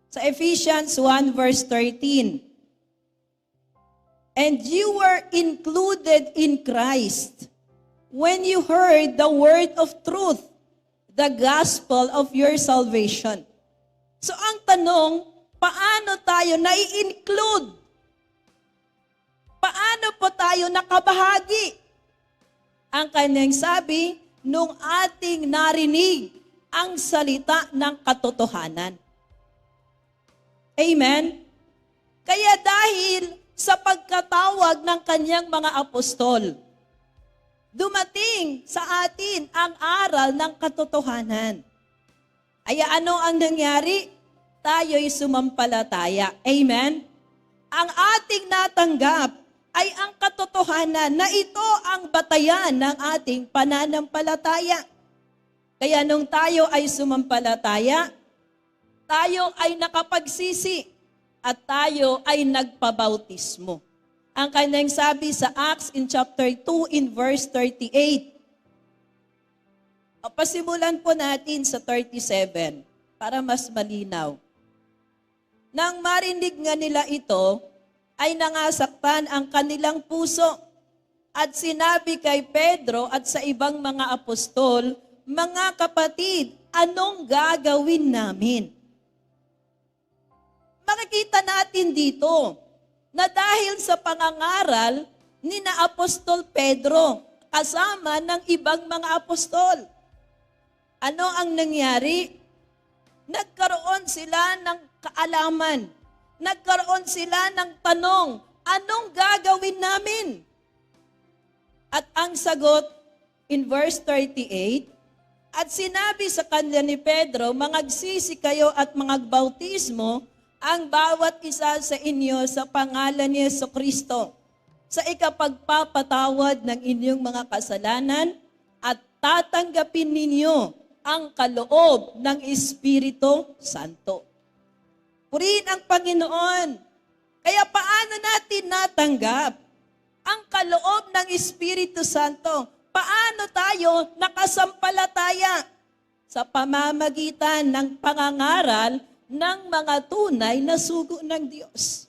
Sa Ephesians 1 verse 13. And you were included in Christ when you heard the word of truth, the gospel of your salvation. So ang tanong, paano tayo nai-include? Paano po tayo nakabahagi? Ang kanyang sabi, nung ating narinig ang salita ng katotohanan. Amen? Kaya dahil sa pagkatawag ng kanyang mga apostol, dumating sa atin ang aral ng katotohanan. Ay ano ang nangyari? Tayo'y sumampalataya. Amen? Ang ating natanggap ay ang katotohanan na ito ang batayan ng ating pananampalataya. Kaya nung tayo ay sumampalataya, tayo ay nakapagsisi at tayo ay nagpabautismo. Ang kanyang sabi sa Acts in chapter 2 in verse 38. Pasimulan po natin sa 37 para mas malinaw. Nang marinig nga nila ito, ay nangasaktan ang kanilang puso at sinabi kay Pedro at sa ibang mga apostol, mga kapatid, anong gagawin namin? Makikita natin dito na dahil sa pangangaral ni na Apostol Pedro kasama ng ibang mga apostol, ano ang nangyari? Nagkaroon sila ng kaalaman. Nagkaroon sila ng tanong, anong gagawin namin? At ang sagot in verse 38, at sinabi sa kanya ni Pedro, mangagsisi kayo at mangagbautismo ang bawat isa sa inyo sa pangalan ni Jesucristo sa ikapagpapatawad ng inyong mga kasalanan at tatanggapin ninyo ang kaloob ng Espiritu Santo. Purihin ang Panginoon. Kaya paano natin natanggap ang kaloob ng Espiritu Santo? Paano tayo nakasampalataya? Sa pamamagitan ng pangangaral ng mga tunay na sugo ng Diyos.